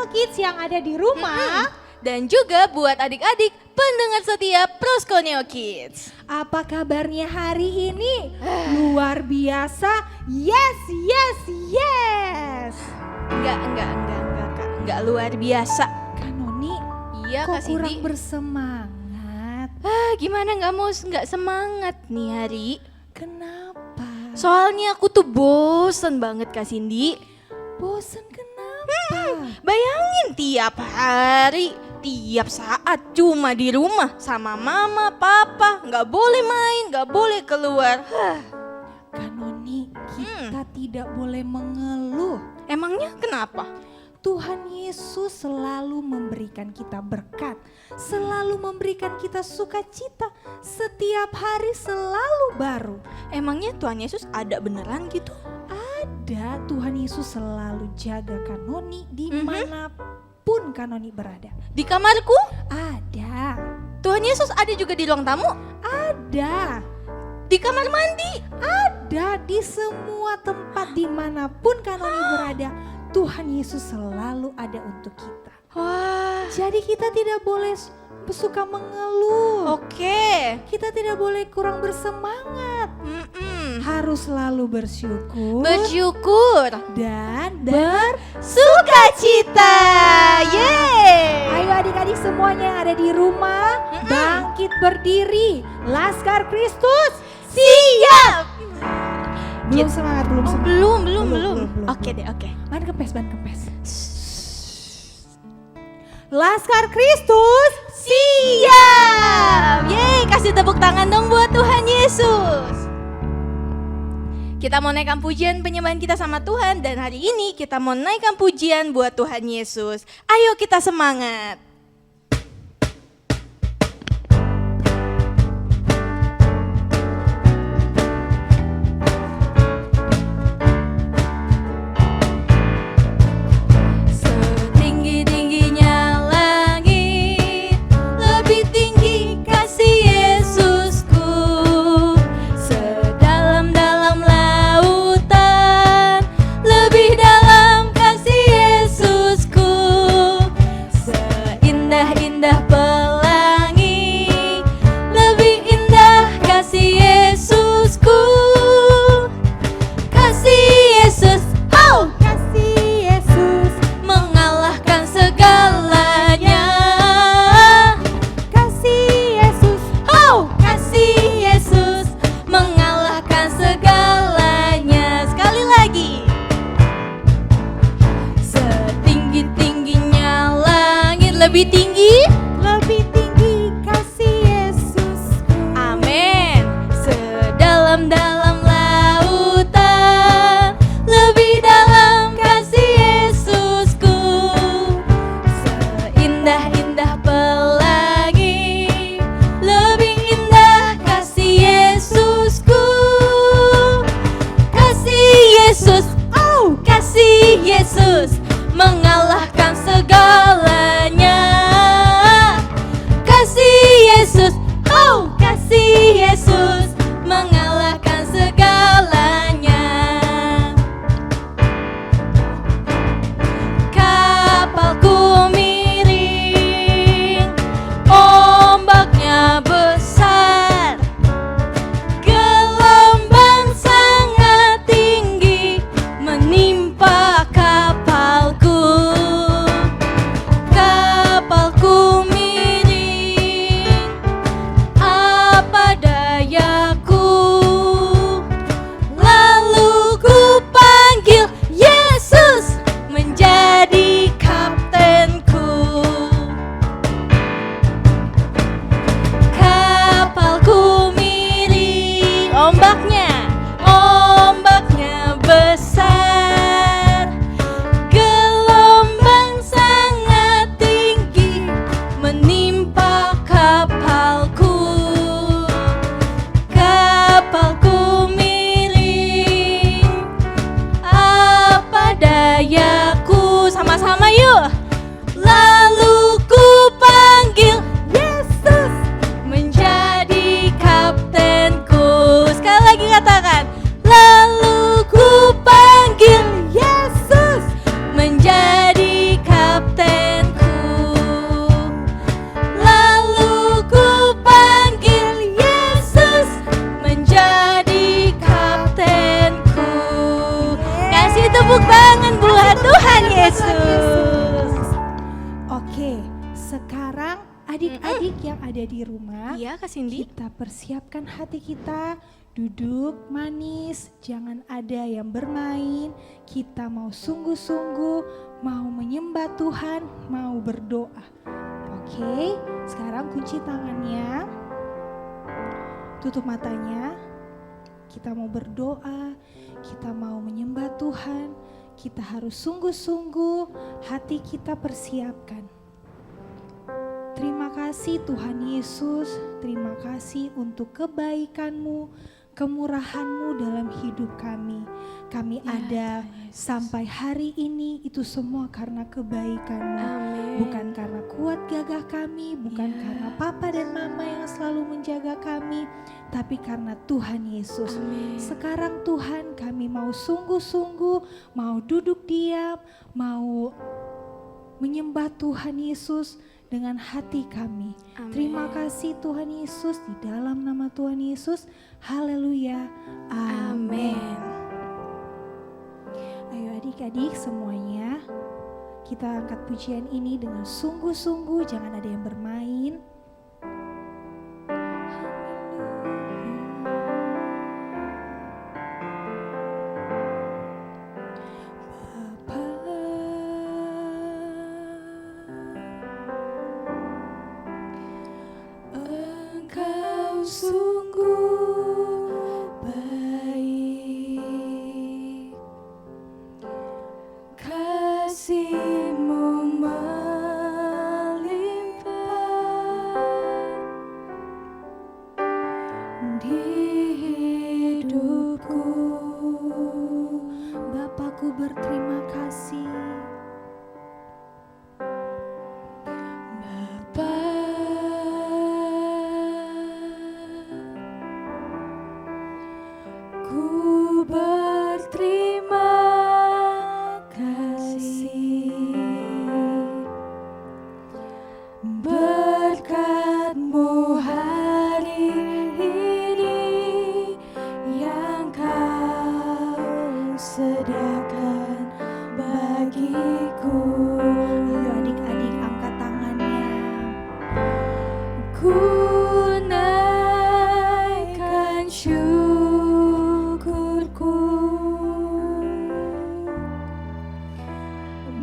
Neo Kids yang ada di rumah. Dan juga buat adik-adik pendengar setia Prosko Neo Kids. Apa kabarnya hari ini? Luar biasa. Yes, yes, yes. Enggak Kak. Enggak luar biasa. Kak Noni, Iya kok Kak kurang Cindy. bersemangat? Gimana nggak semangat nih hari? Kenapa? Soalnya aku tuh bosen banget Kak Cindy. Bosen kenapa? Bayangin tiap hari, tiap saat cuma di rumah sama mama, papa. Nggak boleh main, nggak boleh keluar. Kak Noni, kita tidak boleh mengeluh. Emangnya kenapa? Tuhan Yesus selalu memberikan kita berkat, selalu memberikan kita sukacita, setiap hari selalu baru. Emangnya Tuhan Yesus ada beneran gitu? Ada, Tuhan Yesus selalu jaga Kak Noni dimanapun Kak Noni berada. Di kamarku, Ada, Tuhan Yesus ada juga di ruang tamu, ada, di kamar mandi. ada di semua tempat dimanapun Kak Noni berada. Tuhan Yesus selalu ada untuk kita. Wah, Jadi kita tidak boleh suka mengeluh. oke. Kita tidak boleh kurang bersemangat. Harus selalu bersyukur Bersyukur, dan sukacita. Yeay. Ayo adik-adik semuanya yang ada di rumah, bangkit berdiri. Laskar Kristus, Siap. belum semangat, belum semangat. Belum. Oke deh, oke. Ban kempes. Laskar Kristus, Siap. Yeay, kasih tepuk tangan dong buat Tuhan Yesus. Kita mau naikkan pujian penyembahan kita sama Tuhan. Dan hari ini kita mau naikkan pujian buat Tuhan Yesus. Ayo kita semangat. Setinggi-tingginya langit, lebih tinggi kasih Yesusku. Sedalam-dalam lautan, lebih dalam kasih Yesusku. Seindah-indah pelangi, lebih indah kasih Yesusku. Kasih Yesus, oh, kasih Yesus, mengalahkan segalanya. kasih Yesus, Oh, kasih Yesus mengalahkan segalanya. Sekali lagi. Setinggi-tingginya langit, lebih tinggi. lebih tinggi kasih Yesusku. Amin. Sedalam-dalam lautan, lebih dalam kasih Yesusku. Seindah-indah pelangi, lebih indah kasih Yesusku. Kasih Yesus, oh, kasih Yesus mengalahkan segalanya. Kasih Yesus, oh, kasih Yesus mengalahkan segalanya. Yesus. Oke, sekarang adik-adik yang ada di rumah, Iya Kak Cindy. kita persiapkan hati kita, duduk manis, jangan ada yang bermain. Kita mau sungguh-sungguh, mau menyembah Tuhan, mau berdoa. Oke, sekarang kunci tangannya, tutup matanya. Kita mau berdoa, kita mau menyembah Tuhan, kita harus sungguh-sungguh, hati kita persiapkan. Terima kasih Tuhan Yesus, terima kasih untuk kebaikan-Mu, kemurahan-Mu dalam hidup kami. Kami ada sampai hari ini, itu semua karena kebaikan-Mu. Amin. Bukan karena kuat gagah kami, bukan karena papa dan mama yang selalu menjaga kami, tapi karena Tuhan Yesus. Amin. Sekarang Tuhan, kami mau sungguh-sungguh, mau duduk diam, mau menyembah Tuhan Yesus dengan hati kami. Amin. Terima kasih Tuhan Yesus, di dalam nama Tuhan Yesus. Haleluya. Amin. Ayo adik-adik semuanya, kita angkat pujian ini dengan sungguh-sungguh, jangan ada yang bermain. Engkau sungguh baik, kasih-Mu melimpah di hidupku. Bapakku berterima kasih. Ku berterima kasih, berkat-Mu hari ini yang Kau sediakan bagiku. Ayo adik-adik angkat tangannya. Ku naikkan syukurku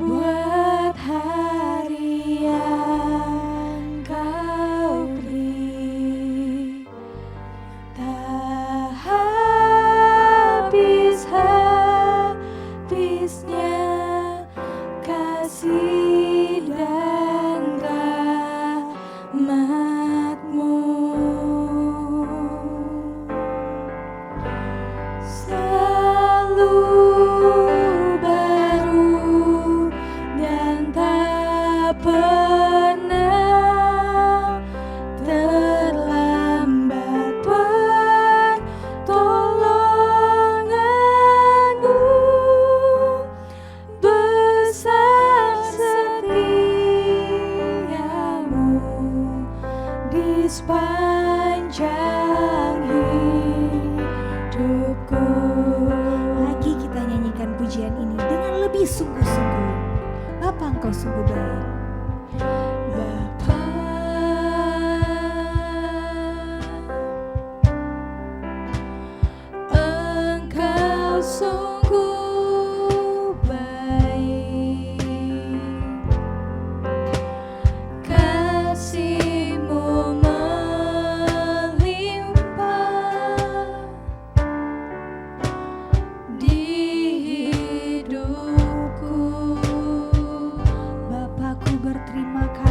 buat hari yang Kau beri. Tak habis-habisnya kasih dan rahmat-Mu. Selalu baru dan tak pernah terlambat pertolongan-Mu. Besar setia-Mu di sepanjang hidupku. Lagi kita nyanyikan pujian ini dengan lebih sungguh-sungguh. Bapa, Engkau sungguh baik. Bapa, Engkau sungguh baik, kasih-Mu melimpah di hidupku. Bapakku berterima kasih.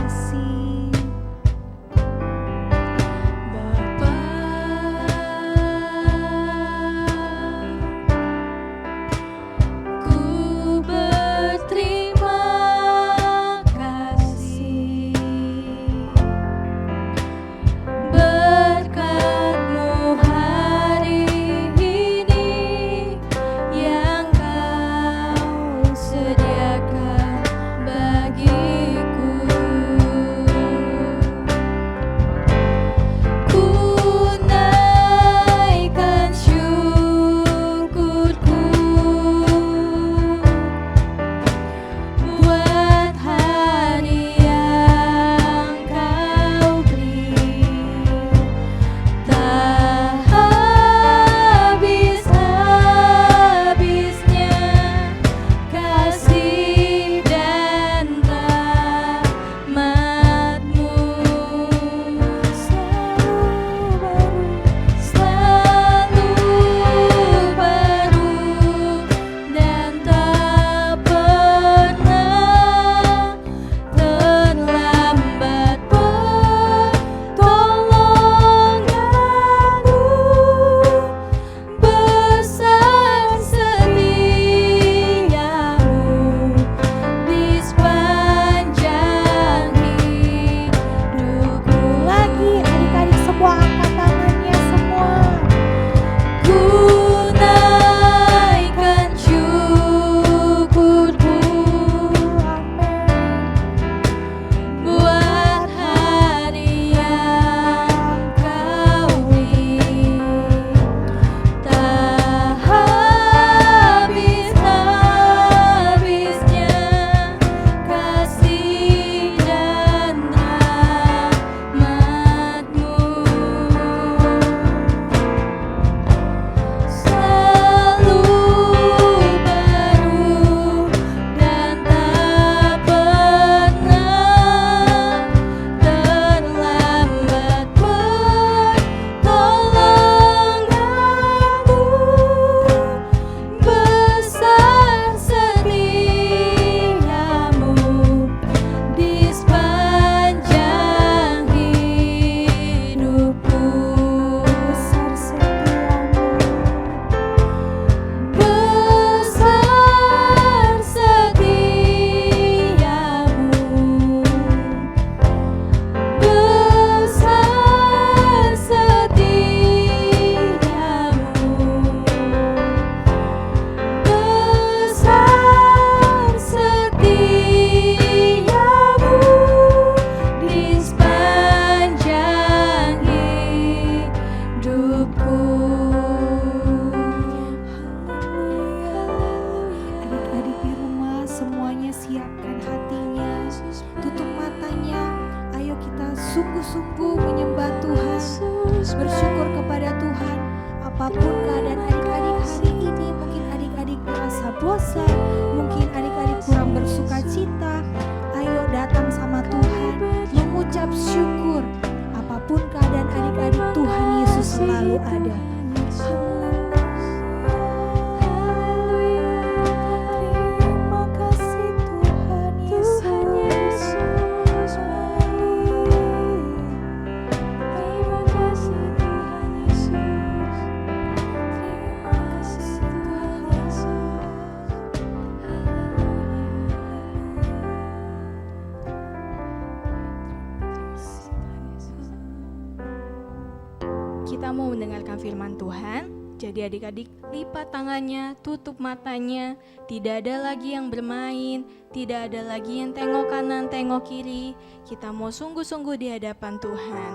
firman Tuhan. Jadi adik-adik lipat tangannya, tutup matanya, tidak ada lagi yang bermain, tidak ada lagi yang tengok kanan, tengok kiri. Kita mau sungguh-sungguh di hadapan Tuhan.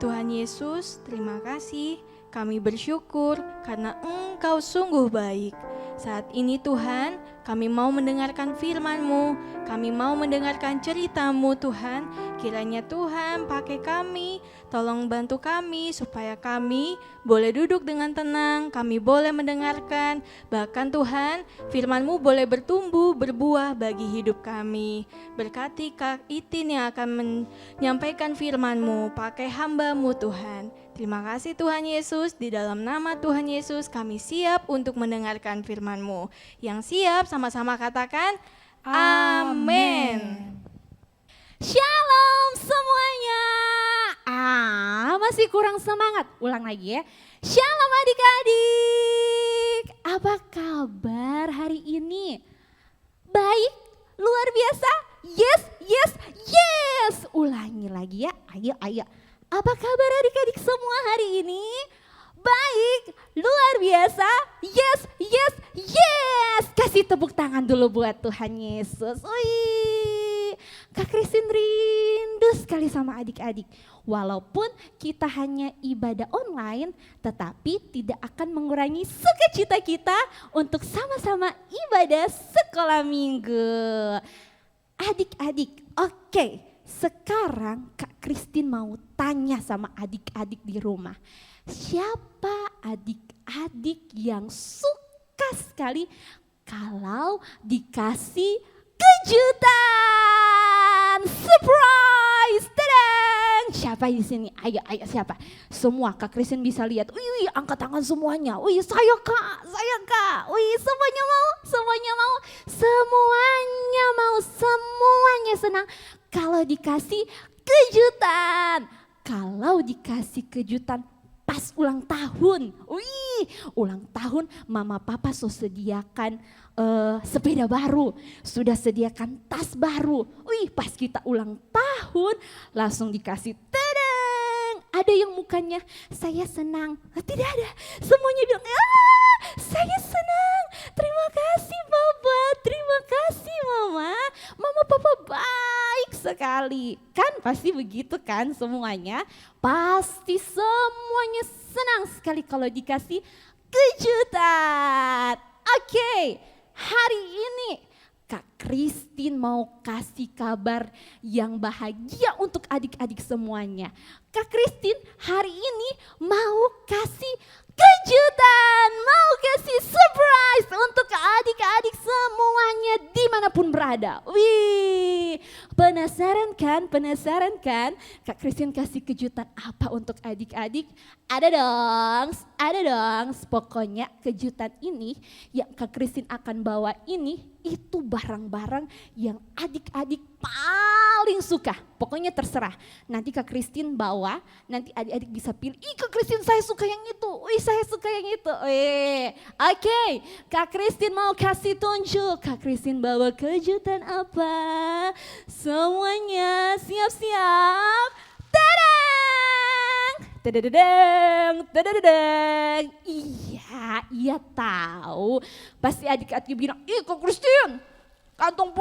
Tuhan Yesus, terima kasih. Kami bersyukur karena Engkau sungguh baik. Saat ini Tuhan, kami mau mendengarkan firman-Mu, kami mau mendengarkan cerita-Mu Tuhan. Kiranya Tuhan pakai kami, tolong bantu kami supaya kami boleh duduk dengan tenang, kami boleh mendengarkan. Bahkan Tuhan, firman-Mu boleh bertumbuh, berbuah bagi hidup kami. Berkati Kak Itin yang akan menyampaikan firman-Mu, pakai hamba-Mu Tuhan. Terima kasih Tuhan Yesus, di dalam nama Tuhan Yesus kami siap untuk mendengarkan firman-Mu. Yang siap sama-sama katakan, amin. Shalom semuanya. Masih kurang semangat. Ulang lagi ya. Shalom adik-adik. Apa kabar hari ini? Baik, luar biasa. Yes, yes, yes. Ulangi lagi ya. Ayo, ayo. Apa kabar adik-adik semua hari ini? Baik, luar biasa. Yes, yes, yes. Kasih tepuk tangan dulu buat Tuhan Yesus. Wih, Kak Christine rindu sekali sama adik-adik. Walaupun kita hanya ibadah online, tetapi tidak akan mengurangi sukacita kita untuk sama-sama ibadah sekolah minggu. Adik-adik, oke. Sekarang Kak Christine mau tanya sama adik-adik di rumah. Siapa adik-adik yang suka sekali kalau dikasih kejutan? Surprise! Tadang! Siapa di sini? Ayo, ayo siapa? Semua Kak Christine bisa lihat. Wih, angkat tangan semuanya. Wih, saya Kak, saya Kak. Wih, semuanya mau, semuanya mau, semuanya mau, semuanya senang. Kalau dikasih kejutan, kalau dikasih kejutan pas ulang tahun, wih, ulang tahun mama papa sudah sediakan sepeda baru, sudah sediakan tas baru, wih pas kita ulang tahun langsung dikasih tadang, ada yang mukanya saya senang, tidak ada, semuanya bilang saya senang, terima kasih papa, terima kasih mama, mama papa baik sekali. Kan pasti begitu kan semuanya, pasti semuanya senang sekali kalau dikasih kejutan. Oke, hari ini Kak Christine mau kasih kabar yang bahagia untuk adik-adik semuanya. Kak Christine hari ini mau kasih kejutan, mau kasih surprise untuk adik-adik semuanya dimanapun berada. Wih, penasaran kan? Penasaran kan? Kak Christine kasih kejutan apa untuk adik-adik? Ada dong. Pokoknya kejutan ini yang Kak Christine akan bawa ini itu barang-barang yang adik-adik paling suka. Pokoknya terserah. Nanti Kak Christine bawa, nanti adik-adik bisa pilih. Ih Kak Christine saya suka yang itu. Wih saya suka yang itu. Oke. Kak Christine mau kasih tunjuk. Kak Christine bawa kejutan apa? Semuanya siap-siap. Tadang! Tadadadang. Iya tahu. Pasti adik-adik bilang, ih Kak Christine, kantong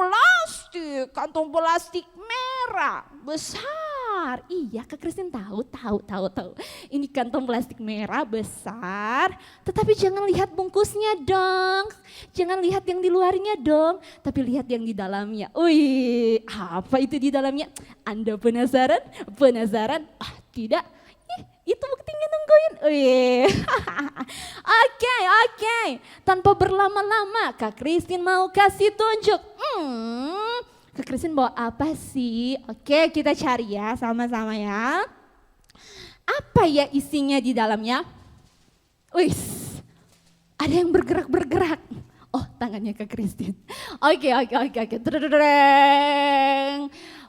plastik merah besar. Iya Kak Christine tahu. Ini kantong plastik merah besar, tetapi jangan lihat bungkusnya dong. Jangan lihat yang di luarnya dong, tapi lihat yang di dalamnya. Wih, apa itu di dalamnya? Anda penasaran? Tidak? Itu buktinya nungguin. Oke. Tanpa berlama-lama, Kak Christine mau kasih tunjuk. Kak Christine bawa apa sih? Oke, kita cari ya sama-sama ya. Apa ya isinya di dalamnya? Wih, ada yang bergerak-bergerak. Oh, tangannya Kak Christine. Oke.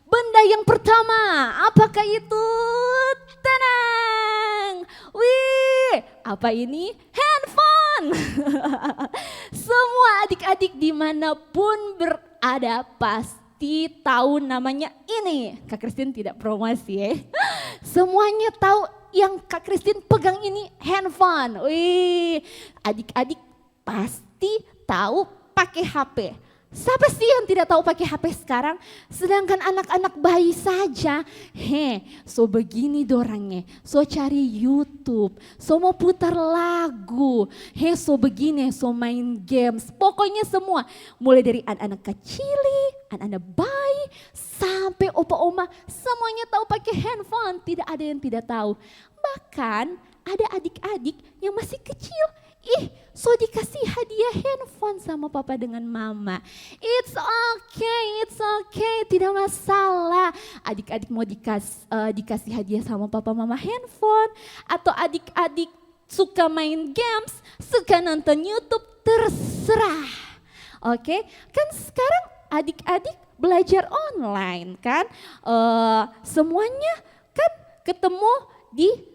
Benda yang pertama, apakah itu? Tenang. Wih, apa ini? Handphone. Semua adik-adik dimanapun berada pasti tahu namanya ini. Kak Christine tidak promosi ya. Semuanya tahu yang Kak Christine pegang ini handphone. Wih, adik-adik pasti tahu pakai HP. Siapa sih yang tidak tahu pakai HP sekarang? Sedangkan anak-anak bayi saja. So begini dorangnya. So cari YouTube. So mau putar lagu. So begini, so main games. Pokoknya semua. Mulai dari anak-anak kecil, anak-anak bayi, sampai opa-oma. Semuanya tahu pakai handphone. Tidak ada yang tidak tahu. Bahkan ada adik-adik yang masih kecil. So dikasih hadiah handphone sama papa dengan mama. It's okay, tidak masalah. Adik-adik mau dikasih hadiah sama papa mama handphone. Atau adik-adik suka main games, suka nonton YouTube, terserah. Oke, kan sekarang adik-adik belajar online kan. Semuanya kan ketemu di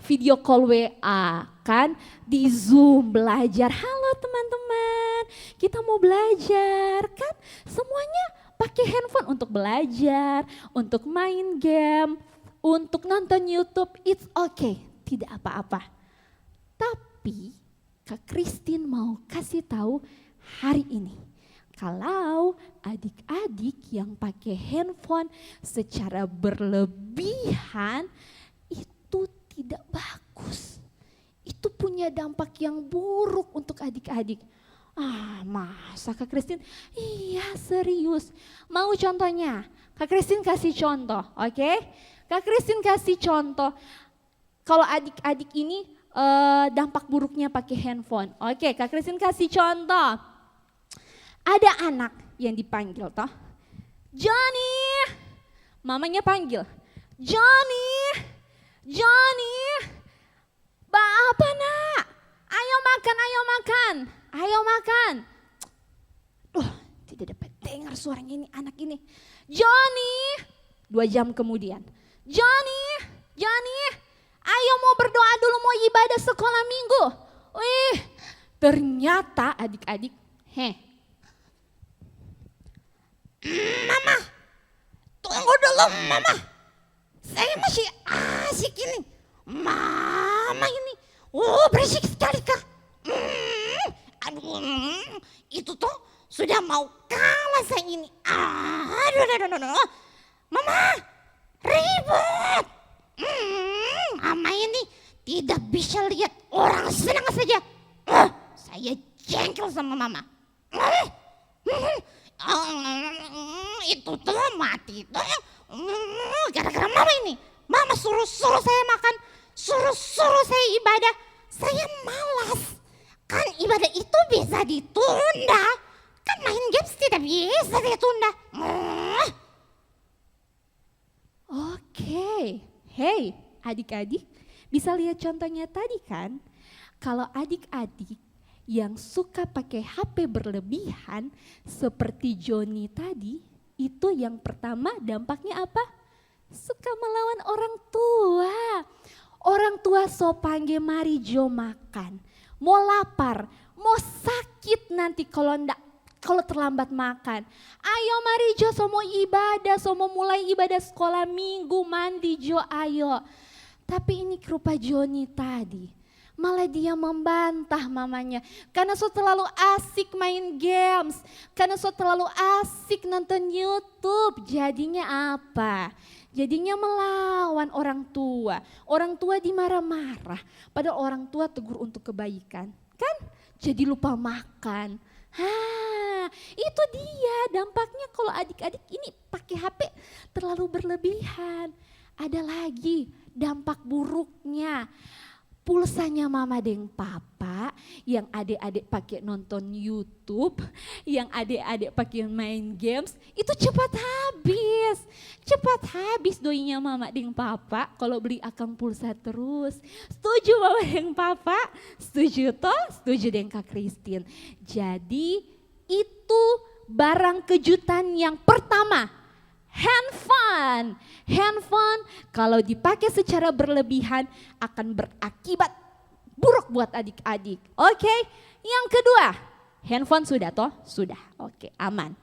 video call WA kan, di Zoom belajar. Halo teman-teman, kita mau belajar kan. Semuanya pakai handphone untuk belajar, untuk main game, untuk nonton YouTube. It's okay, tidak apa-apa. Tapi Kak Christine mau kasih tahu hari ini, kalau adik-adik yang pakai handphone secara berlebihan itu tidak bagus. Itu punya dampak yang buruk untuk adik-adik. Masa Kak Christine? Iya serius. Mau contohnya? Kak Christine kasih contoh, oke? Kak Christine kasih contoh. Kalau adik-adik ini dampak buruknya pakai handphone. Oke, Kak Christine kasih contoh. Ada anak yang dipanggil toh. Johnny. Mamanya panggil. Johnny. Apa nak? Ayo makan. Tidak dapat dengar suaranya ini anak ini. Johnny. 2 jam kemudian. Johnny. Ayo mau berdoa dulu, mau ibadah sekolah minggu. Ternyata adik-adik, Mama, tunggu dulu Mama. Saya masih asik ini. Mama ini, berisik sekali Kak. Itu tuh sudah mau kalah saya ini. Aduh. Mama, ribut. Mama ini tidak bisa lihat orang senang saja. Saya jengkel sama Mama. Itu tuh mati tuh. Gara-gara Mama ini. Mama suruh saya makan, suruh saya ibadah. Saya malas. Kan ibadah itu bisa ditunda. Kan main games tidak bisa ditunda. Oke. Hey, adik-adik, bisa lihat contohnya tadi kan? Kalau adik-adik yang suka pakai HP berlebihan seperti Johnny tadi, itu yang pertama dampaknya apa? Suka melawan orang tua. Orang tua so panggil mari Jo makan. Mau lapar, mau sakit nanti kalau terlambat makan. Ayo mari Jo, so mau ibadah, so mau mulai ibadah sekolah minggu, mandi Jo ayo. Tapi ini rupa Johnny tadi. Malah dia membantah mamanya. Karena so terlalu asik main games. Karena so terlalu asik nonton YouTube. Jadinya apa? Jadinya melawan orang tua. Orang tua dimarah-marah. Padahal orang tua tegur untuk kebaikan. Kan? Jadi lupa makan. Itu dia dampaknya kalau adik-adik ini pakai HP terlalu berlebihan. Ada lagi dampak buruknya. Pulsanya mama dan papa, yang adik-adik pakai nonton YouTube, yang adik-adik pakai main games, itu cepat habis. Cepat habis doinya mama dan papa kalau beli akang pulsa terus. Setuju mama dan papa? Setuju toh? Setuju dengan Kak Christine. Jadi itu barang kejutan yang pertama. Handphone kalau dipakai secara berlebihan akan berakibat buruk buat adik-adik. Oke, yang kedua, handphone sudah toh? Sudah, oke aman.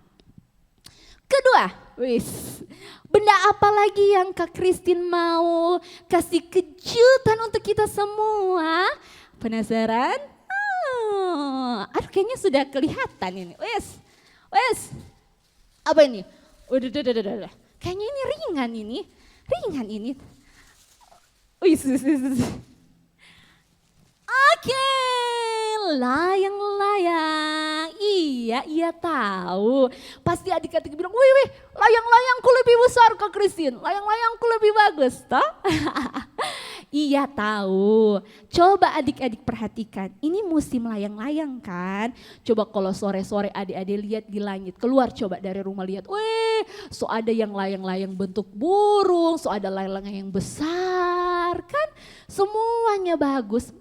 Kedua, benda apa lagi yang Kak Christine mau kasih kejutan untuk kita semua? Penasaran? Aduh kayaknya sudah kelihatan ini. Apa ini? Udah. Kayaknya ini ringan ini. Oke, layang-layang. Iya tahu. Pasti adik-adik bilang, wih, layang-layangku lebih besar Kak Christine. Layang-layangku lebih bagus, toh? Iya tahu. Coba adik-adik perhatikan. Ini musim layang-layang kan. Coba kalau sore-sore adik-adik lihat di langit. Keluar coba dari rumah lihat. Wih, so ada yang layang-layang bentuk burung. So ada layang-layang yang besar kan. Semuanya bagus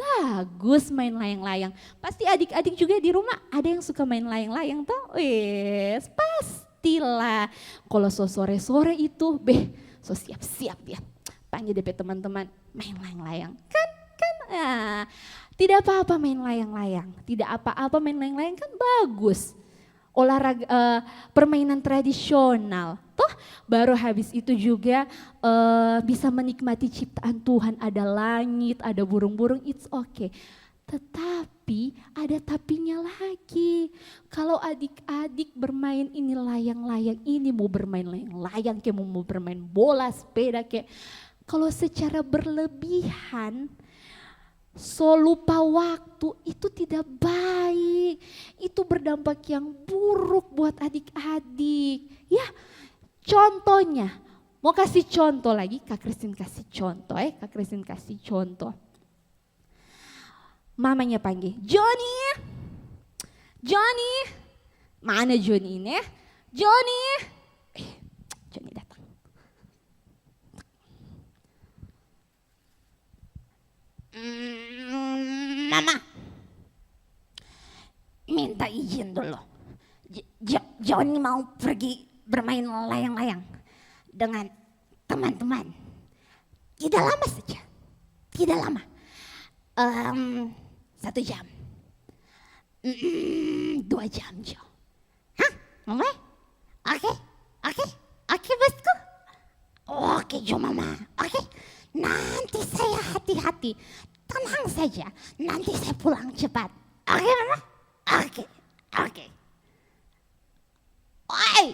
main layang-layang. Pasti adik-adik juga di rumah ada yang suka main layang-layang toh. Wes, pastilah. Kalau so sore-sore itu, so siap-siap ya. Panggil DP teman-teman main layang-layang. Kan. Nah, tidak apa-apa main layang-layang. Tidak apa-apa main layang-layang kan bagus. Olahraga permainan tradisional. Toh baru habis itu juga bisa menikmati ciptaan Tuhan, ada langit, ada burung-burung, it's okay. Tetapi ada tapinya lagi. Kalau adik-adik bermain ini layang-layang, ini mau bermain layang-layang kayak mau bermain bola, sepeda kayak, kalau secara berlebihan, so lupa waktu, itu tidak baik. Itu berdampak yang buruk buat adik-adik. Ya, contohnya, mau kasih contoh lagi, Kak Christine kasih contoh Kak Christine kasih contoh. Mamanya panggil, Johnny, mana Johnny ini? Johnny datang. Mama, minta izin dulu. Johnny mau pergi bermain layang-layang dengan teman-teman. Tidak lama saja, tidak lama. 1 jam, 2 jam Jo. Hah, Mama? Oke bosku. Oke Jo Mama, oke. Nanti saya hati-hati, tenang saja, nanti saya pulang cepat. Oke Mama? Oke. Oi,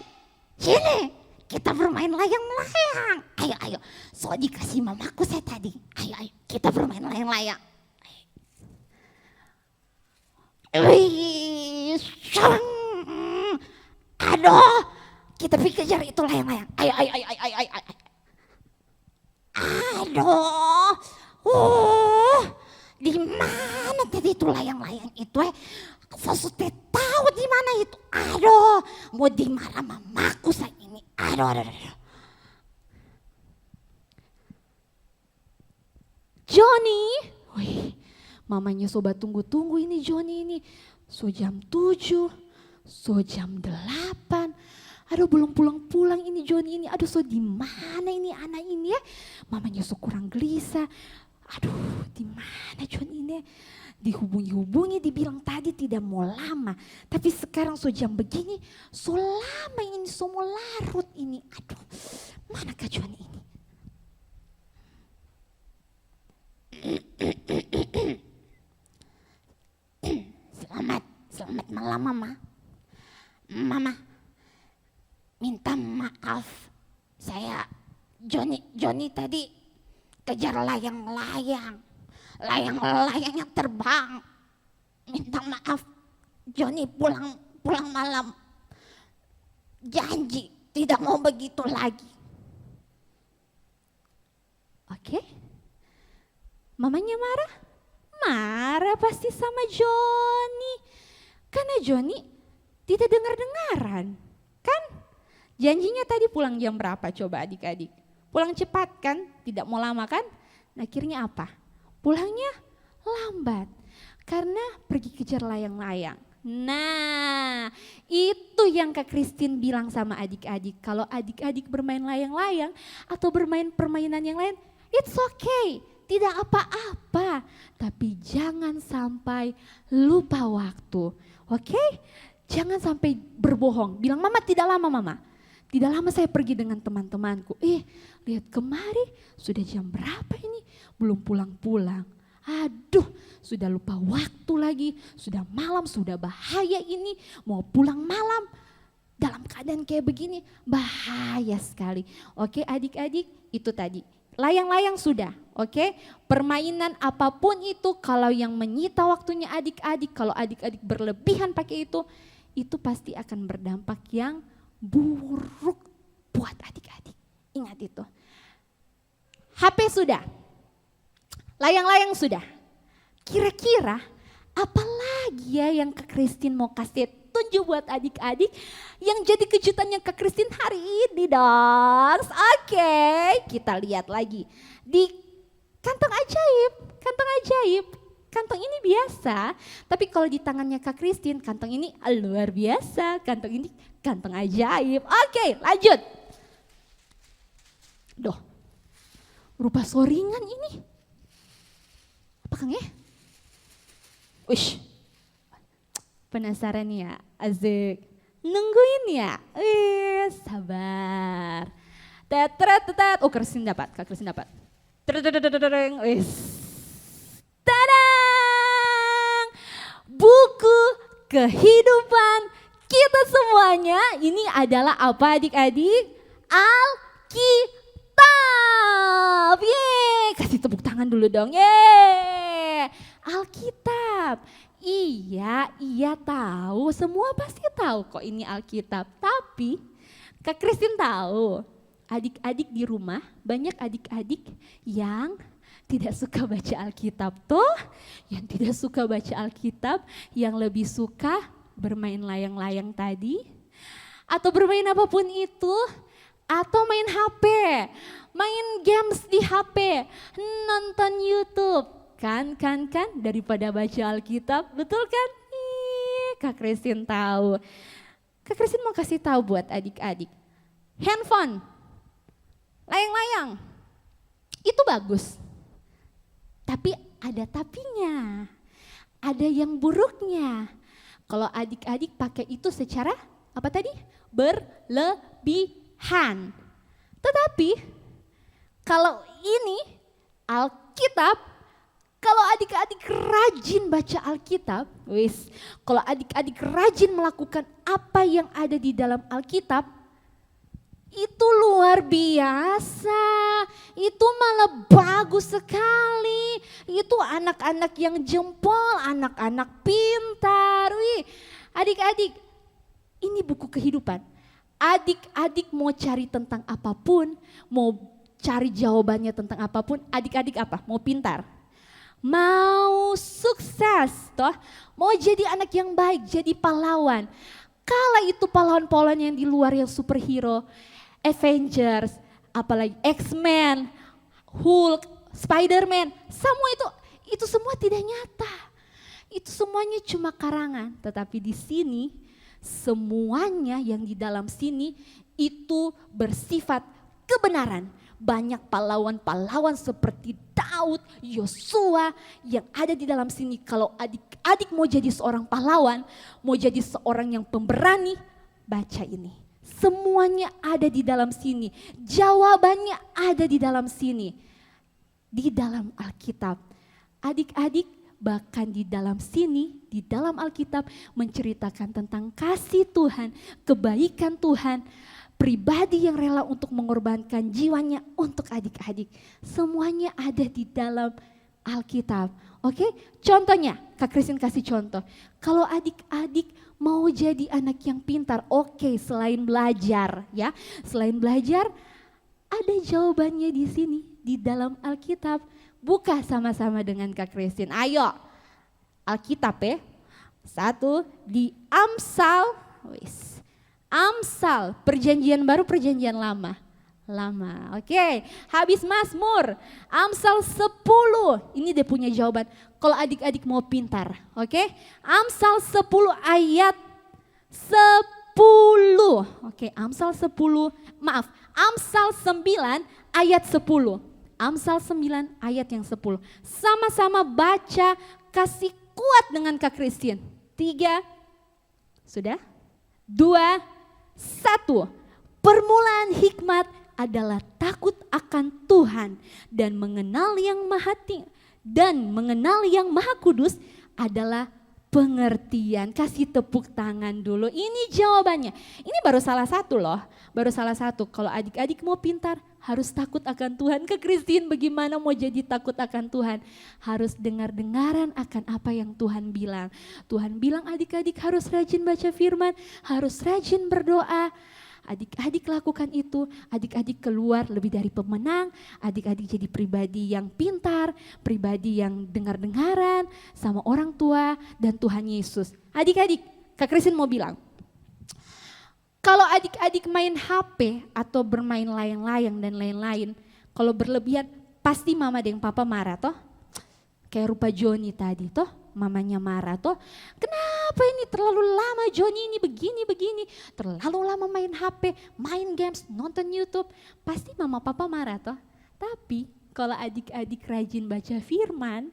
sini, kita bermain layang-layang. Ayo, so dikasih mamaku saya tadi. Ayo, kita bermain layang-layang. Wih, aduh, kita pergi kejar itu layang-layang. Ayo. Aduh, di mana tadi itu layang-layang itu? Saya sudah tahu di mana itu. Aduh, mau dimarah mamaku saya ini. Aduh. Johnny, wih, mamanya sobat tunggu-tunggu ini Johnny ini. So jam 7, so jam 8. Aduh belum pulang-pulang ini Johnny ini. Aduh so di mana ini anak ini ya? Mamanya so kurang gelisah. Aduh di mana Johnny ini? Dihubungi dibilang tadi tidak mau lama. Tapi sekarang so jam begini, so lama ini, so mau larut ini. Aduh, manakah Johnny ini? Selamat malam Mama. Mama, minta maaf. Saya Johnny tadi kejar layang-layang yang terbang. Minta maaf, Johnny pulang malam. Janji tidak mau begitu lagi. Oke. Mamanya marah? Marah pasti sama Johnny. Karena Johnny tidak dengar-dengaran. Kan? Janjinya tadi pulang jam berapa coba adik-adik? Pulang cepat kan? Tidak mau lama kan? Nah, akhirnya apa? Pulangnya lambat. Karena pergi kejar layang-layang. Nah, itu yang Kak Christine bilang sama adik-adik. Kalau adik-adik bermain layang-layang atau bermain permainan yang lain, it's okay. Tidak apa-apa, tapi jangan sampai lupa waktu, oke? Jangan sampai berbohong, bilang mama tidak lama mama. Tidak lama saya pergi dengan teman-temanku. Lihat kemari sudah jam berapa ini? Belum pulang-pulang. Aduh, sudah lupa waktu lagi. Sudah malam, sudah bahaya ini. Mau pulang malam. Dalam keadaan kayak begini, bahaya sekali. Oke adik-adik, itu tadi. Layang-layang sudah, oke? Permainan apapun itu, kalau yang menyita waktunya adik-adik, kalau adik-adik berlebihan pakai itu pasti akan berdampak yang buruk buat adik-adik. Ingat itu. HP sudah, layang-layang sudah. Kira-kira apa lagi ya yang Kak Christine mau kasih tunjuk buat adik-adik yang jadi kejutannya Kak Christine hari ini, Dons? Oke, kita lihat lagi. Di kantong ajaib, kantong ajaib. Kantong ini biasa, tapi kalau di tangannya Kak Christine, kantong ini luar biasa. Kantong ini kantong ajaib. Oke, lanjut. Duh, rupa soringan ini. Apa Kang ya? Wish, penasaran ya, asik. Nungguin ya? Sabar. Tet. Oh, Kak Christine dapat, Kak Christine dapat. Wis. Tadang! Buku kehidupan kita semuanya. Ini adalah apa adik-adik? Alkitab. Yeay, kasih tepuk tangan dulu dong. Yeay. Alkitab. Iya tahu. Semua pasti tahu kok ini Alkitab. Tapi Kak Christine tahu. Adik-adik di rumah, banyak adik-adik yang tidak suka baca Alkitab toh, yang tidak suka baca Alkitab, yang lebih suka bermain layang-layang tadi, atau bermain apapun itu, atau main HP, main games di HP, nonton YouTube, kan, daripada baca Alkitab, betul kan? Kak Christine tahu. Kak Christine mau kasih tahu buat adik-adik, handphone, layang-layang, itu bagus. Tapi ada tapinya, ada yang buruknya. Kalau adik-adik pakai itu secara apa tadi? Berlebihan. Tetapi kalau ini Alkitab, kalau adik-adik rajin baca Alkitab, kalau adik-adik rajin melakukan apa yang ada di dalam Alkitab, itu luar biasa, itu malah bagus sekali. Itu anak-anak yang jempol, anak-anak pintar. Adik-adik, ini buku kehidupan. Adik-adik mau cari tentang apapun, mau cari jawabannya tentang apapun, adik-adik apa? Mau pintar, mau sukses, toh, mau jadi anak yang baik, jadi pahlawan. Kala itu pahlawan-pahlawan yang di luar yang superhero, Avengers, apalagi X-Men, Hulk, Spider-Man, semua itu semua tidak nyata. Itu semuanya cuma karangan, tetapi di sini semuanya yang di dalam sini itu bersifat kebenaran. Banyak pahlawan-pahlawan seperti Daud, Yosua yang ada di dalam sini. Kalau adik-adik mau jadi seorang pahlawan, mau jadi seorang yang pemberani, baca ini. Semuanya ada di dalam sini. Jawabannya ada di dalam sini. Di dalam Alkitab. Adik-adik bahkan di dalam sini, di dalam Alkitab menceritakan tentang kasih Tuhan, kebaikan Tuhan, pribadi yang rela untuk mengorbankan jiwanya untuk adik-adik. Semuanya ada di dalam Alkitab. Oke, contohnya Kak Christine kasih contoh. Kalau adik-adik mau jadi anak yang pintar, oke, selain belajar ya, selain belajar ada jawabannya di sini di dalam Alkitab. Buka sama-sama dengan Kak Christine. Ayo, Alkitab ya. Satu di Amsal, Amsal, perjanjian baru, perjanjian lama. Oke. Habis Mazmur, Amsal 10, ini dia punya jawaban. Kalau adik-adik mau pintar, oke. Amsal 10 ayat 10. Oke, Amsal 9 ayat 10. Amsal 9 ayat yang 10. Sama-sama baca, kasih kuat dengan Kak Christine. 3, sudah? 2, 1. permulaan hikmat adalah takut akan Tuhan dan mengenal yang maha kudus adalah pengertian. Kasih tepuk tangan dulu. Ini jawabannya. Ini baru salah satu loh. Baru salah satu. Kalau adik-adik mau pintar harus takut akan Tuhan. Ke Christine bagaimana mau jadi takut akan Tuhan? Harus dengar-dengaran akan apa yang Tuhan bilang. Tuhan bilang adik-adik harus rajin baca firman, harus rajin berdoa. Adik-adik lakukan itu, adik-adik keluar lebih dari pemenang, adik-adik jadi pribadi yang pintar, pribadi yang dengar-dengaran sama orang tua dan Tuhan Yesus. Adik-adik, Kak Christine mau bilang, kalau adik-adik main HP atau bermain layang-layang dan lain-lain, kalau berlebihan pasti mama dan papa marah toh. Kayak rupa Joni tadi toh, mamanya marah toh. Kenapa ini terlalu lama Joni ini begini, terlalu lama main HP, main games, nonton YouTube. Pasti mama papa marah toh. Tapi kalau adik-adik rajin baca firman,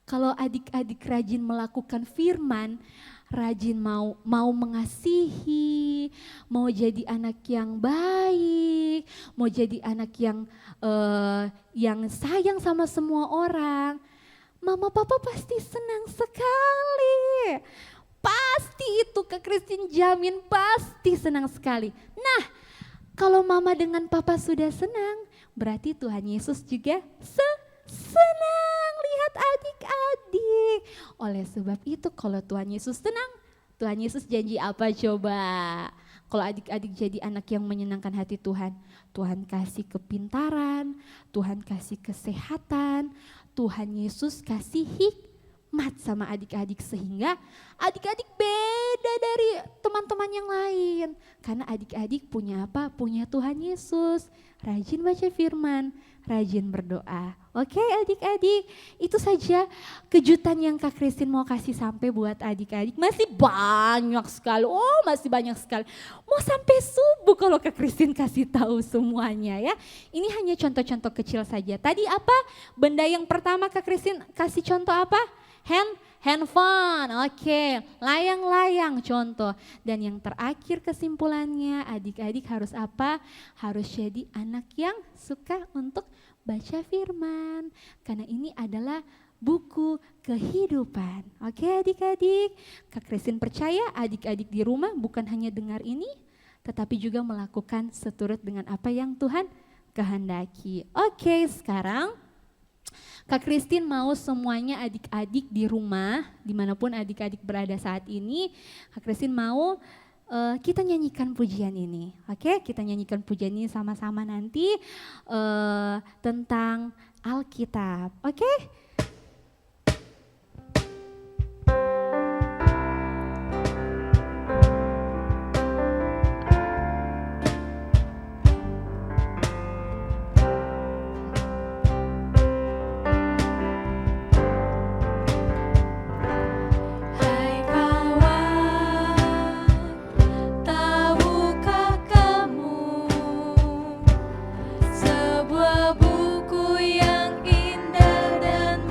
kalau adik-adik rajin melakukan firman, rajin mau mengasihi, mau jadi anak yang baik, mau jadi anak yang sayang sama semua orang, mama papa pasti senang sekali. Pasti itu Kak Christine jamin pasti senang sekali. Nah, kalau mama dengan papa sudah senang, berarti Tuhan Yesus juga senang lihat adik-adik. Oleh sebab itu kalau Tuhan Yesus senang, Tuhan Yesus janji apa coba? Kalau adik-adik jadi anak yang menyenangkan hati Tuhan, Tuhan kasih kepintaran, Tuhan kasih kesehatan, Tuhan Yesus kasih hikmat sama adik-adik sehingga adik-adik beda dari teman-teman yang lain. Karena adik-adik punya apa? Punya Tuhan Yesus. Rajin baca firman, rajin berdoa. Oke adik-adik, itu saja kejutan yang Kak Christine mau kasih sampai buat adik-adik. Masih banyak sekali, masih banyak sekali. Mau sampai subuh kalau Kak Christine kasih tahu semuanya ya. Ini hanya contoh-contoh kecil saja. Tadi apa? Benda yang pertama Kak Christine kasih contoh apa? Handphone, oke, layang-layang contoh. Dan yang terakhir kesimpulannya adik-adik harus apa? Harus jadi anak yang suka untuk baca firman. Karena ini adalah buku kehidupan. Oke adik-adik, Kak Christine percaya adik-adik di rumah bukan hanya dengar ini, tetapi juga melakukan seturut dengan apa yang Tuhan kehendaki. Oke, sekarang Kak Christine mau semuanya adik-adik di rumah, dimanapun adik-adik berada saat ini, Kak Christine mau kita nyanyikan pujian ini. Oke, kita nyanyikan pujian ini sama-sama nanti tentang Alkitab. Oke? Sebuah buku yang indah dan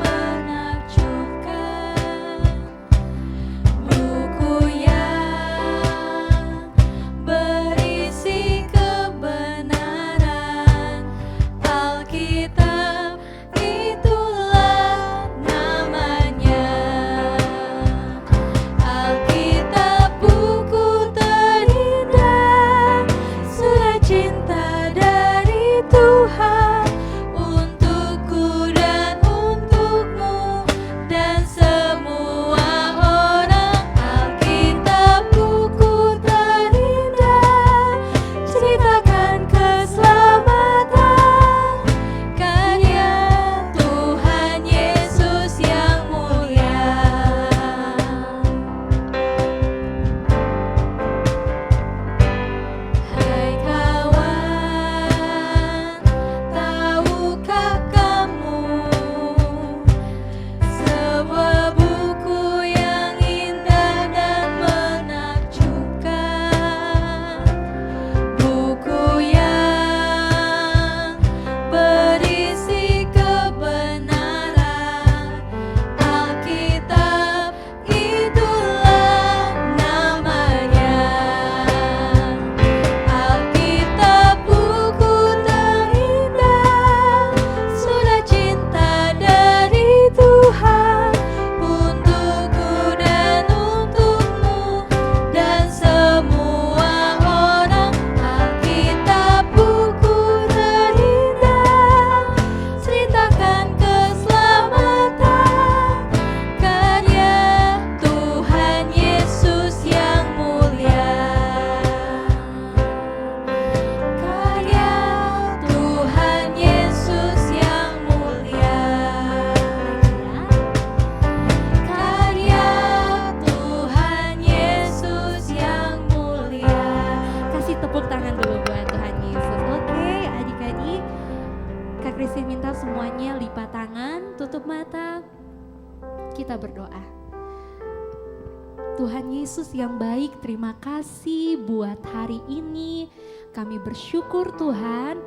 Tuhan Yesus yang baik, terima kasih buat hari ini. Kami bersyukur Tuhan,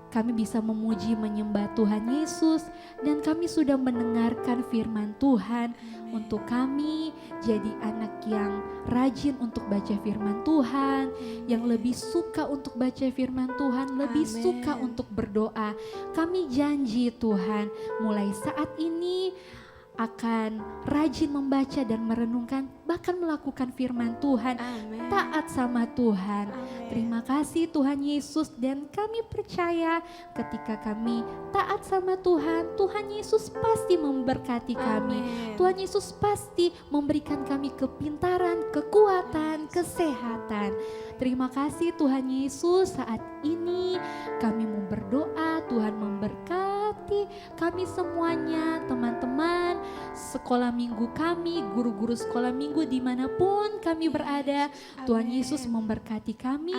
kami bisa memuji menyembah Tuhan Yesus, dan kami sudah mendengarkan firman Tuhan. Untuk kami jadi anak yang rajin untuk baca firman Tuhan, yang lebih suka untuk baca firman Tuhan, lebih suka untuk berdoa. Kami janji Tuhan, mulai saat ini akan rajin membaca dan merenungkan, bahkan melakukan firman Tuhan, taat sama Tuhan. Terima kasih Tuhan Yesus, dan kami percaya ketika kami taat sama Tuhan, Tuhan Yesus pasti memberkati kami. Tuhan Yesus pasti memberikan kami kepintaran, kekuatan, kesehatan. Terima kasih Tuhan Yesus, saat ini kami mau berdoa, Tuhan memberkati kami semuanya, teman-teman sekolah minggu kami, guru-guru sekolah minggu dimanapun kami berada. Tuhan Yesus memberkati kami,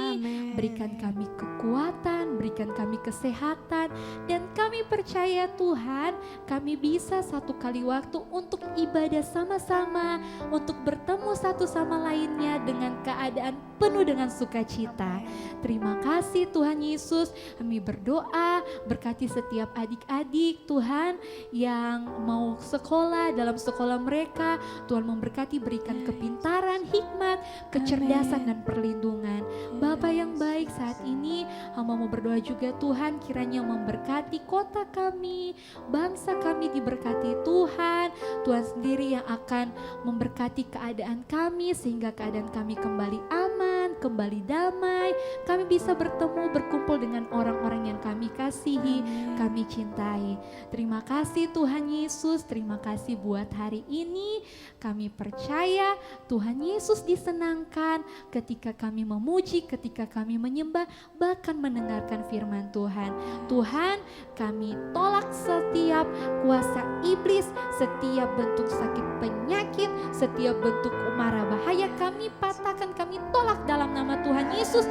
berikan kami kekuatan, berikan kami kesehatan, dan kami percaya Tuhan, kami bisa satu kali waktu untuk ibadah sama-sama, untuk bertemu satu sama lainnya dengan keadaan penuh dengan sukacita. Terima kasih Tuhan Yesus, kami berdoa, berkati setiap adik-adik Tuhan yang mau sekolah, dalam sekolah mereka Tuhan memberkati, berikan kepintaran, hikmat, kecerdasan dan perlindungan. Bapa yang baik, saat ini hamba mau berdoa juga Tuhan, kiranya memberkati kota kami, bangsa kami diberkati Tuhan. Tuhan sendiri yang akan memberkati keadaan kami, sehingga keadaan kami kembali aman, kembali damai. Kami bisa bertemu, berkumpul dengan orang-orang yang kami kasihi, kami cintai. Terima kasih Tuhan Yesus, terima kasih buat hari ini. Kami percaya Tuhan Yesus disenangkan ketika kami memuji, ketika kami menyembah, bahkan mendengarkan firman Tuhan. Tuhan, kami tolak setiap kuasa iblis, setiap bentuk sakit penyakit, setiap bentuk mara bahaya, kami patahkan, kami tolak dalam nama Tuhan Yesus.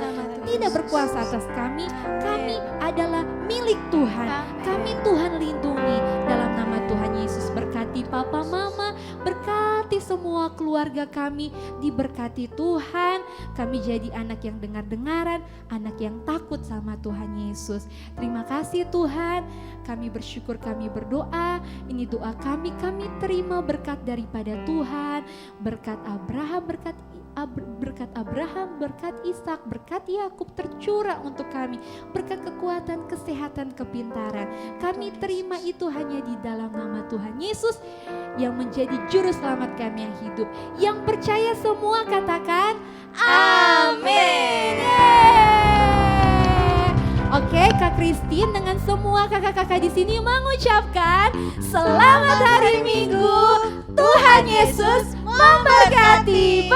Tidak berkuasa atas kami, kami adalah milik Tuhan. Kami Tuhan lindungi dalam nama Tuhan Yesus. Berkati papa mama, berkati semua keluarga kami, diberkati Tuhan. Kami jadi anak yang dengar-dengaran, anak yang takut sama Tuhan Yesus. Terima kasih Tuhan, kami bersyukur, kami berdoa. Ini doa kami terima berkat daripada Tuhan, berkat Abraham, berkat Ishak, berkat Yakub tercurah untuk kami, berkat kekuatan, kesehatan, kepintaran. Kami terima itu hanya di dalam nama Tuhan Yesus yang menjadi juru selamat kami yang hidup. Yang percaya semua katakan amin. Oke, Kak Christine dengan semua kakak-kakak di sini mengucapkan selamat hari Minggu. Tuhan Yesus memberkati.